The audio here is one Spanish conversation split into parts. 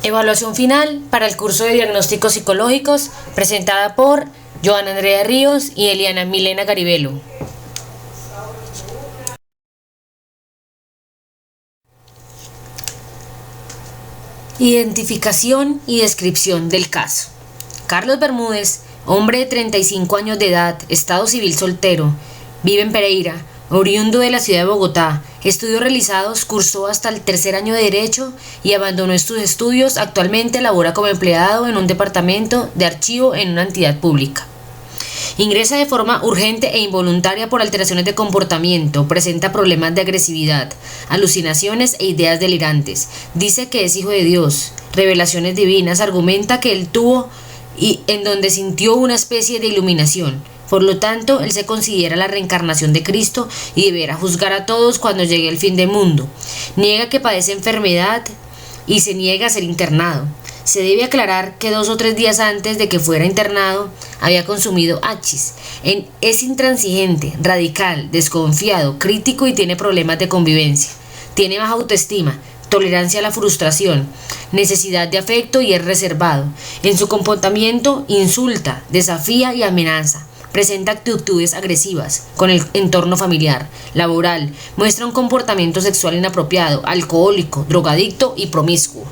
Evaluación final para el curso de diagnósticos psicológicos presentada por Joana Andrea Ríos y Eliana Milena Garibello. Identificación y descripción del caso. Carlos Bermúdez, hombre de 35 años de edad, estado civil soltero, vive en Pereira, oriundo de la ciudad de Bogotá. Estudios realizados, cursó hasta el tercer año de Derecho y abandonó estos estudios. Actualmente labora como empleado en un departamento de archivo en una entidad pública. Ingresa de forma urgente e involuntaria por alteraciones de comportamiento, presenta problemas de agresividad, alucinaciones e ideas delirantes. Dice que es hijo de Dios, revelaciones divinas, argumenta que él tuvo y en donde sintió una especie de iluminación. Por lo tanto, él se considera la reencarnación de Cristo y deberá juzgar a todos cuando llegue el fin del mundo. Niega que padece enfermedad y se niega a ser internado. Se debe aclarar que 2 o 3 días antes de que fuera internado había consumido hachís. Es intransigente, radical, desconfiado, crítico y tiene problemas de convivencia. Tiene baja autoestima, tolerancia a la frustración, necesidad de afecto y es reservado. En su comportamiento insulta, desafía y amenaza. Presenta actitudes agresivas con el entorno familiar, laboral, muestra un comportamiento sexual inapropiado, alcohólico, drogadicto y promiscuo.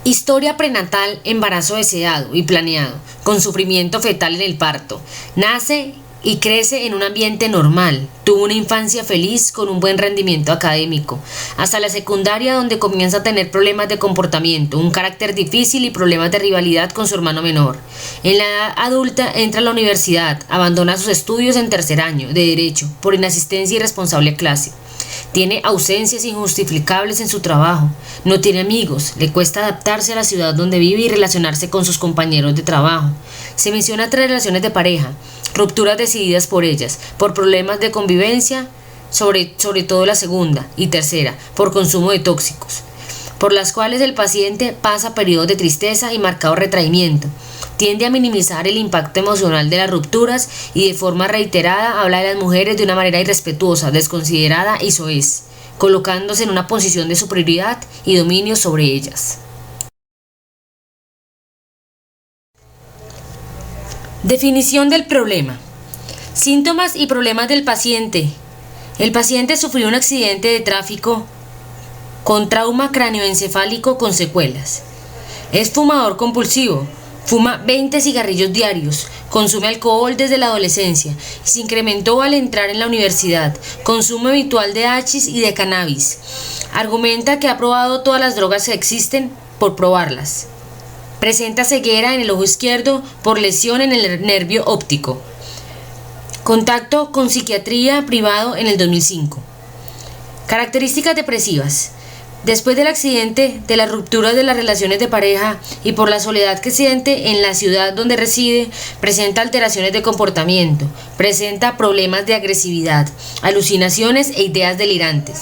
Historia prenatal, embarazo deseado y planeado, con sufrimiento fetal en el parto. Nace y crece en un ambiente normal. Tuvo una infancia feliz con un buen rendimiento académico, hasta la secundaria donde comienza a tener problemas de comportamiento, un carácter difícil y problemas de rivalidad con su hermano menor. En la edad adulta entra a la universidad, abandona sus estudios en tercer año de Derecho por inasistencia y irresponsable clase. Tiene ausencias injustificables en su trabajo, no tiene amigos, le cuesta adaptarse a la ciudad donde vive y relacionarse con sus compañeros de trabajo. Se menciona 3 relaciones de pareja, rupturas decididas por ellas, por problemas de convivencia, sobre todo la segunda y tercera, por consumo de tóxicos, por las cuales el paciente pasa periodos de tristeza y marcado retraimiento. Tiende a minimizar el impacto emocional de las rupturas y de forma reiterada habla de las mujeres de una manera irrespetuosa, desconsiderada y soez, colocándose en una posición de superioridad y dominio sobre ellas. Definición del problema. Síntomas y problemas del paciente. El paciente sufrió un accidente de tráfico con trauma cráneoencefálico con secuelas. Es fumador compulsivo. Fuma 20 cigarrillos diarios, consume alcohol desde la adolescencia y se incrementó al entrar en la universidad. Consumo habitual de hachís y de cannabis. Argumenta que ha probado todas las drogas que existen por probarlas. Presenta ceguera en el ojo izquierdo por lesión en el nervio óptico. Contacto con psiquiatría privado en el 2005. Características depresivas. Después del accidente, de las rupturas de las relaciones de pareja y por la soledad que siente en la ciudad donde reside, presenta alteraciones de comportamiento, presenta problemas de agresividad, alucinaciones e ideas delirantes.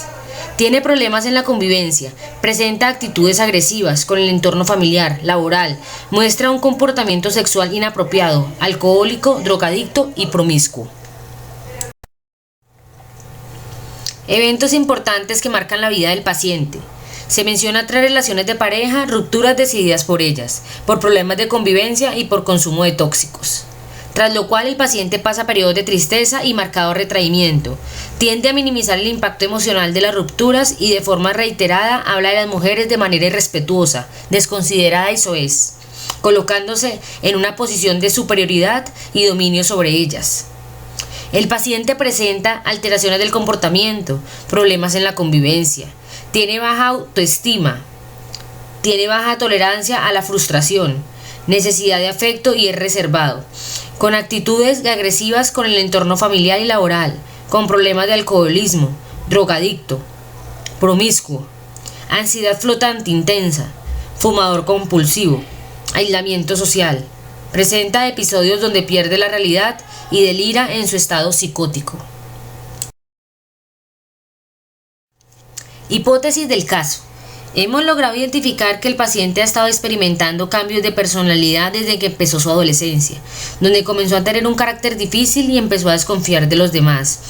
Tiene problemas en la convivencia, presenta actitudes agresivas con el entorno familiar, laboral, muestra un comportamiento sexual inapropiado, alcohólico, drogadicto y promiscuo. Eventos importantes que marcan la vida del paciente. Se menciona 3 relaciones de pareja, rupturas decididas por ellas, por problemas de convivencia y por consumo de tóxicos. Tras lo cual el paciente pasa periodos de tristeza y marcado retraimiento. Tiende a minimizar el impacto emocional de las rupturas y de forma reiterada habla de las mujeres de manera irrespetuosa, desconsiderada y soez, colocándose en una posición de superioridad y dominio sobre ellas. El paciente presenta alteraciones del comportamiento, problemas en la convivencia, tiene baja autoestima, tiene baja tolerancia a la frustración, necesidad de afecto y es reservado, con actitudes agresivas con el entorno familiar y laboral, con problemas de alcoholismo, drogadicto, promiscuo, ansiedad flotante intensa, fumador compulsivo, aislamiento social. Presenta episodios donde pierde la realidad y delira en su estado psicótico. Hipótesis del caso. Hemos logrado identificar que el paciente ha estado experimentando cambios de personalidad desde que empezó su adolescencia, donde comenzó a tener un carácter difícil y empezó a desconfiar de los demás.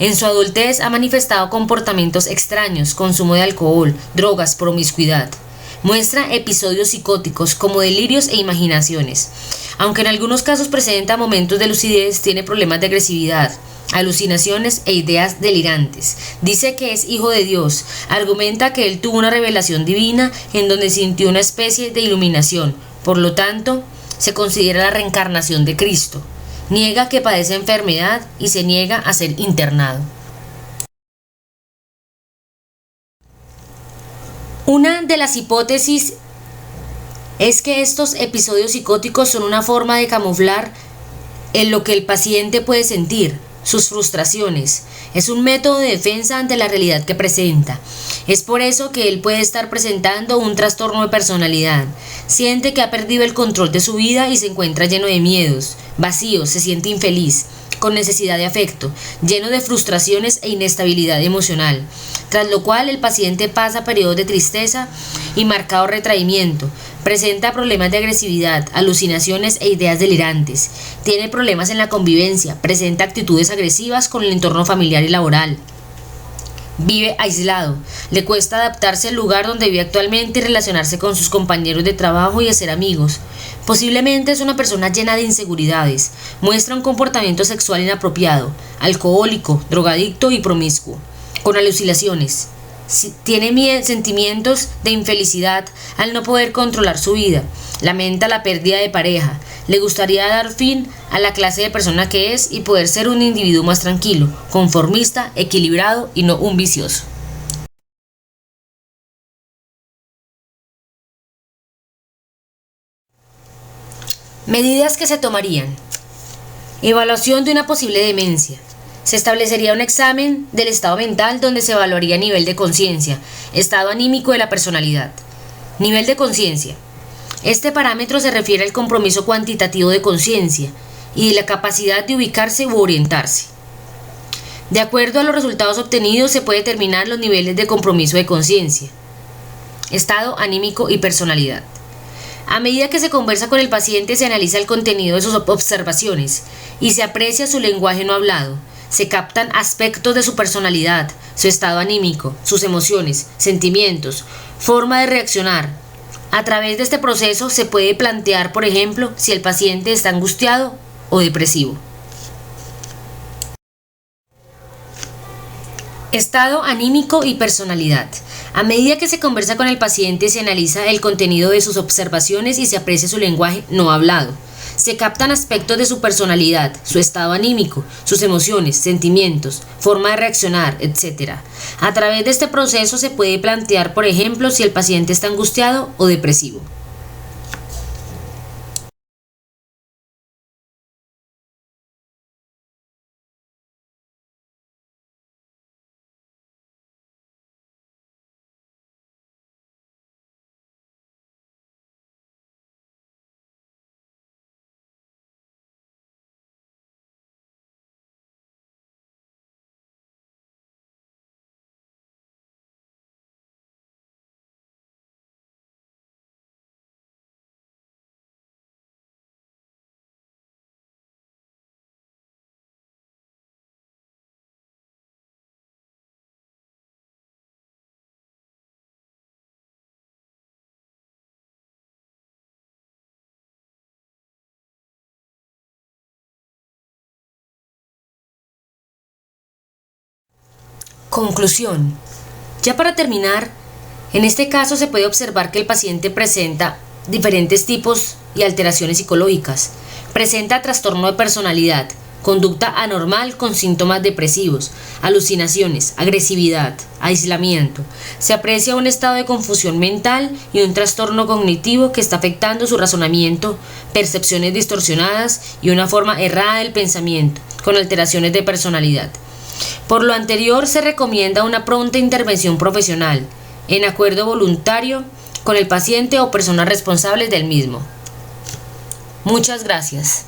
En su adultez ha manifestado comportamientos extraños, consumo de alcohol, drogas, promiscuidad. Muestra episodios psicóticos como delirios e imaginaciones. Aunque en algunos casos presenta momentos de lucidez, tiene problemas de agresividad, alucinaciones e ideas delirantes. Dice que es hijo de Dios. Argumenta que él tuvo una revelación divina en donde sintió una especie de iluminación. Por lo tanto, se considera la reencarnación de Cristo. Niega que padece enfermedad y se niega a ser internado. Una de las hipótesis es que estos episodios psicóticos son una forma de camuflar en lo que el paciente puede sentir, sus frustraciones. Es un método de defensa ante la realidad que presenta. Es por eso que él puede estar presentando un trastorno de personalidad. Siente que ha perdido el control de su vida y se encuentra lleno de miedos, vacío, se siente infeliz, con necesidad de afecto, lleno de frustraciones e inestabilidad emocional, tras lo cual el paciente pasa periodos de tristeza y marcado retraimiento, presenta problemas de agresividad, alucinaciones e ideas delirantes, tiene problemas en la convivencia, presenta actitudes agresivas con el entorno familiar y laboral. Vive aislado, le cuesta adaptarse al lugar donde vive actualmente y relacionarse con sus compañeros de trabajo y hacer amigos. Posiblemente es una persona llena de inseguridades, muestra un comportamiento sexual inapropiado, alcohólico, drogadicto y promiscuo, con alucinaciones. Tiene sentimientos de infelicidad al no poder controlar su vida, lamenta la pérdida de pareja, le gustaría dar fin a la clase de persona que es y poder ser un individuo más tranquilo, conformista, equilibrado y no un vicioso. Medidas que se tomarían. Evaluación de una posible demencia. Se establecería un examen del estado mental donde se evaluaría nivel de conciencia, estado anímico de la personalidad. Nivel de conciencia. Este parámetro se refiere al compromiso cuantitativo de conciencia y de la capacidad de ubicarse u orientarse. De acuerdo a los resultados obtenidos se puede determinar los niveles de compromiso de conciencia, estado anímico y personalidad. A medida que se conversa con el paciente se analiza el contenido de sus observaciones y se aprecia su lenguaje no hablado. Se captan aspectos de su personalidad, su estado anímico, sus emociones, sentimientos, forma de reaccionar. A través de este proceso se puede plantear, por ejemplo, si el paciente está angustiado o depresivo. Estado anímico y personalidad. A medida que se conversa con el paciente se analiza el contenido de sus observaciones y se aprecia su lenguaje no hablado. Se captan aspectos de su personalidad, su estado anímico, sus emociones, sentimientos, forma de reaccionar, etc. A través de este proceso se puede plantear, por ejemplo, si el paciente está angustiado o depresivo. Conclusión. Ya para terminar, en este caso se puede observar que el paciente presenta diferentes tipos y alteraciones psicológicas. Presenta trastorno de personalidad, conducta anormal con síntomas depresivos, alucinaciones, agresividad, aislamiento. Se aprecia un estado de confusión mental y un trastorno cognitivo que está afectando su razonamiento, percepciones distorsionadas y una forma errada del pensamiento, con alteraciones de personalidad. Por lo anterior, se recomienda una pronta intervención profesional, en acuerdo voluntario con el paciente o personas responsables del mismo. Muchas gracias.